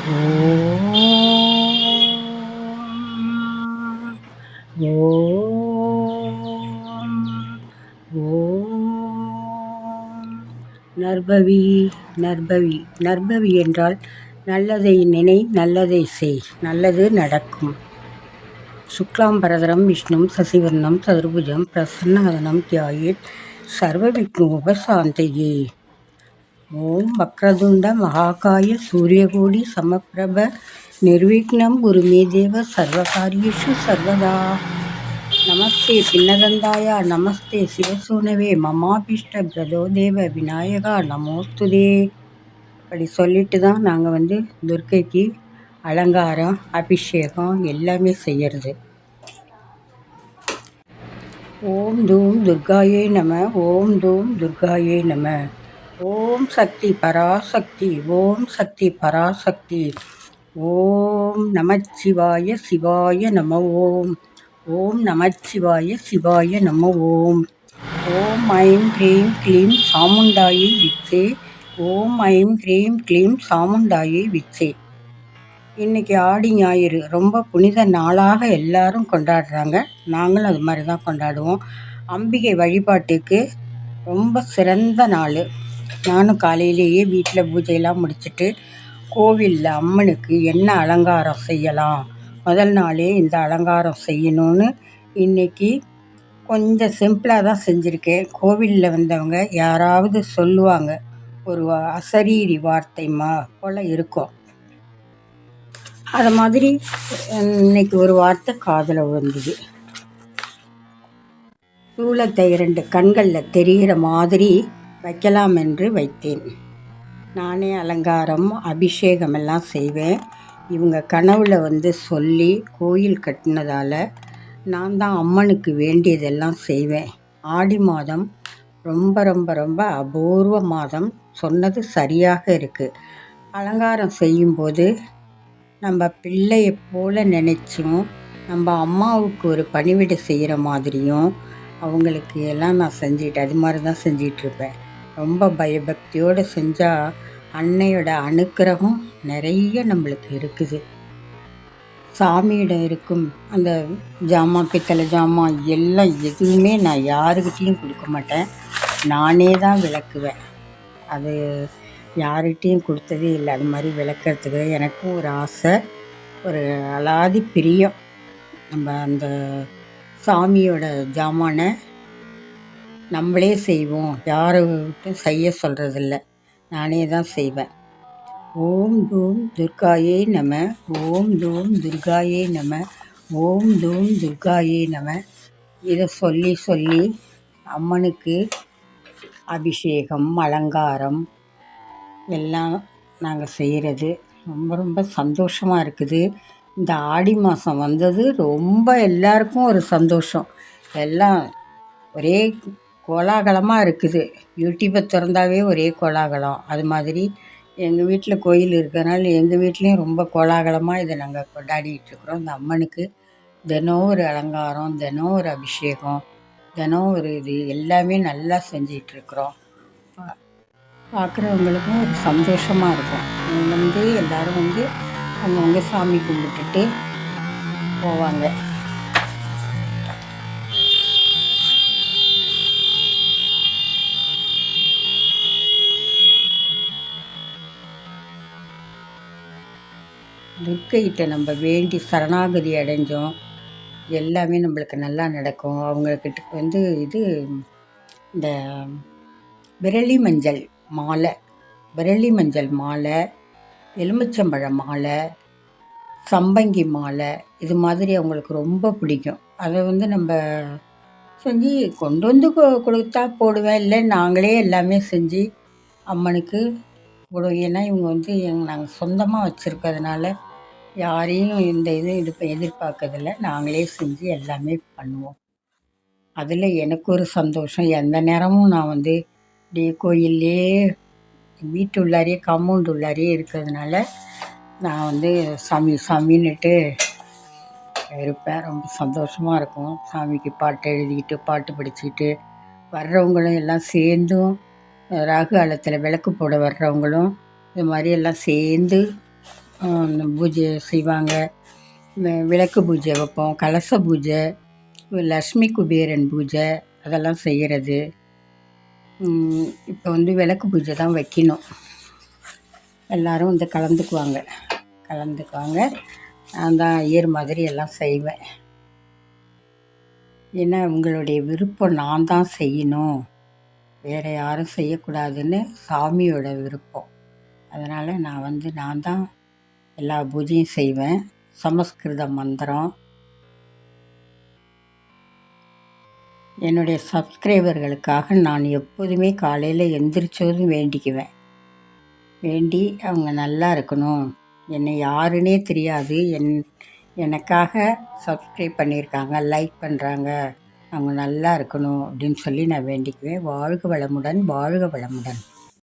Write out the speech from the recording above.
ஓம் ஓம் ஓம். நற்பவி நற்பவி நற்பவி என்றால் நல்லதை நினை, நல்லதை செய், நல்லது நடக்கும். சுக்லாம்பரதரம் விஷ்ணும் சசிவர்ணம் சதுர்புஜம் பிரசன்னவதனம் தியாயேத் சர்வவிக்னோபசாந்தயே. ஓம் வக்ரதுண்ட மகாகாய சூரியகோடி சமப்பிரப நிர்விக்னம் குருமே தேவ சர்வகாரியேஷு சர்வதா. நமஸ்தே பின்னதந்தாய நமஸ்தே சிவசூனவே மமாபிஷ்ட பிரதோ தேவ விநாயகா நமோஸ்துதே. அப்படி சொல்லிட்டு தான் நாங்கள் துர்க்கைக்கு அலங்காரம் அபிஷேகம் எல்லாமே செய்கிறது. ஓம் தூம் துர்காயே நம. ஓம் தூம் துர்காயே நம. ஓம் சக்தி பராசக்தி. ஓம் சக்தி பராசக்தி. ஓம் நமச்சிவாய சிவாய நம. ஓம் ஓம் நமச்சிவாய சிவாய நம. ஓம் ஓம் ஐம் க்ரீம் க்ளீம் சாமுண்டாயை விச்சே. ஓம் ஐம் க்ரீம் க்ளீம் சாமுண்டாயை விச்சே. இன்றைக்கி ஆடி ஞாயிறு ரொம்ப புனித நாளாக எல்லாரும் கொண்டாடுறாங்க. நாங்களும் அது மாதிரி தான் கொண்டாடுவோம். அம்பிகை வழிபாட்டுக்கு ரொம்ப சிறந்த நாள். நானும் காலையிலேயே வீட்டில் பூஜையெல்லாம் முடிச்சுட்டு கோவிலில் அம்மனுக்கு என்ன அலங்காரம் செய்யலாம், முதல் நாளே இந்த அலங்காரம் செய்யணும்னு இன்றைக்கி கொஞ்சம் சிம்பிளாக தான் செஞ்சுருக்கேன். கோவிலில் வந்தவங்க யாராவது சொல்லுவாங்க, ஒரு அசரீரி வார்த்தை போல் இருக்கும். அது மாதிரி இன்னைக்கு ஒரு வார்த்தை காதில் விழுந்தது. சூலத்தை 2 கண்களில் தெரிகிற மாதிரி வைக்கலாம் என்று வைத்தேன். நானே அலங்காரம் அபிஷேகம் எல்லாம் செய்வேன். இவங்க கனவுல சொல்லி கோயில் கட்டினதால் நான் தான் அம்மனுக்கு வேண்டியதெல்லாம் செய்வேன். ஆடி மாதம் ரொம்ப ரொம்ப ரொம்ப அபூர்வ மாதம். சொன்னது சரியாக இருக்குது. அலங்காரம் செய்யும்போது நம்ம பிள்ளையை போல் நினச்சும், நம்ம அம்மாவுக்கு ஒரு பணிவிடை செய்கிற மாதிரியும் அவங்களுக்கு எல்லாம் நான் செஞ்சுட்டு அது மாதிரி தான் செஞ்சிட்ருப்பேன். ரொம்ப பயபக்தியோடு செஞ்சால் அன்னையோட அனுக்கிரகம் நிறைய நம்மளுக்கு இருக்குது. சாமியிடம் இருக்கும் அந்த ஜாமான், பித்தளை ஜாமான் எல்லாம் எதுவுமே நான் யாருக்கிட்டேயும் கொடுக்க மாட்டேன். நானே தான் விளக்குவேன். அது யார்கிட்டையும் கொடுத்ததே இல்லை. அது மாதிரி விளக்கிறதுக்கு எனக்கும் ஒரு ஆசை, ஒரு அலாதி பிரியம். நம்ம அந்த சாமியோட ஜாமானை நம்மளே செய்வோம், யாரும் செய்ய சொல்கிறதில்ல, நானே தான் செய்வேன். ஓம் தூம் துர்காயே நம. ஓம் தூம் துர்காயே நம. ஓம் தூம் துர்காயே நம. இதை சொல்லி சொல்லி அம்மனுக்கு அபிஷேகம் அலங்காரம் எல்லாம் நாங்கள் செய்கிறது ரொம்ப ரொம்ப சந்தோஷமாக இருக்குது. இந்த ஆடி மாதம் வந்தது ரொம்ப எல்லாருக்கும் ஒரு சந்தோஷம். எல்லாம் ஒரே கோலாகலமாக இருக்குது. யூடியூப்பை திறந்தாவே ஒரே கோலாகலம். அது மாதிரி எங்கள் வீட்டில் கோயில் இருக்கிறனால எங்கள் வீட்லேயும் ரொம்ப கோலாகலமாக இதை நாங்கள் கொண்டாடிட்டுருக்குறோம். இந்த அம்மனுக்கு தினம் ஒரு அலங்காரம், தினம் ஒரு அபிஷேகம், தினம் ஒரு இது எல்லாமே நல்லா செஞ்சிகிட்ருக்குறோம். பார்க்குறவங்களுக்கும் ஒரு சந்தோஷமாக இருக்கும். எல்லோரும் அவங்கவுங்க சாமி கும்பிட்டுட்டு போவாங்க. துர்க்கைகிட்ட நம்ம வேண்டி சரணாகதி அடைஞ்சோம், எல்லாமே நம்மளுக்கு நல்லா நடக்கும். அவங்கக்கிட்ட இது இந்த விரலி மஞ்சள் மாலை, விரலி மஞ்சள் மாலை, எலுமிச்சம்பழ மாலை, சம்பங்கி மாலை, இது மாதிரி அவங்களுக்கு ரொம்ப பிடிக்கும். அதை நம்ம செஞ்சு கொண்டு கொடுத்தா போடுவேன். இல்லை நாங்களே எல்லாமே செஞ்சு அம்மனுக்கு போடுவோம். ஏன்னா இவங்க நாங்கள் சொந்தமாக வச்சுருக்கிறதுனால யாரையும் இந்த இது எதிர்பார்க்கறதில்ல. நாங்களே செஞ்சு எல்லாமே பண்ணுவோம். அதில் எனக்கு ஒரு சந்தோஷம். எந்த நேரமும் நான் அப்படியே கோயிலே வீட்டு உள்ளாரியே காம்பவுண்டு உள்ளாரியே இருக்கிறதுனால நான் சாமின்னுட்டு இருப்பேன். ரொம்ப சந்தோஷமாக இருக்கும். சாமிக்கு பாட்டு எழுதிக்கிட்டு பாட்டு படிச்சுக்கிட்டு வர்றவங்களும் எல்லாம் சேர்ந்தும் ராகு காலத்தில் விளக்கு போட வர்றவங்களும் இது மாதிரி எல்லாம் சேர்ந்து பூஜை செய்வாங்க. விளக்கு பூஜை வைப்போம், கலச பூஜை, லக்ஷ்மி குபேரன் பூஜை அதெல்லாம் செய்கிறது. இப்போ வந்து விளக்கு பூஜை தான் வைக்கணும். எல்லோரும் வந்து கலந்துக்குவாங்க. நான் தான் ஐயர் மாதிரி எல்லாம் செய்வேன். ஏன்னா உங்களுடைய விருப்பம் நான் தான் செய்யணும், வேறு யாரும் செய்யக்கூடாதுன்னு சாமியோட விருப்பம். அதனால் நான் தான் எல்லா பூஜையும் செய்வேன். சமஸ்கிருத மந்திரம் என்னுடைய சப்ஸ்கிரைபர்களுக்காக நான் எப்போதுமே காலையில் எந்திரிச்சதும் வேண்டிக்குவேன். வேண்டி அவங்க நல்லா இருக்கணும், என்னை யாருன்னே தெரியாது, எனக்காக சப்ஸ்கிரைப் பண்ணியிருக்காங்க, லைக் பண்ணுறாங்க, அவங்க நல்லா இருக்கணும் அப்படின்னு சொல்லி நான் வேண்டிக்குவேன். வாழ்க வளமுடன், வாழ்க வளமுடன்.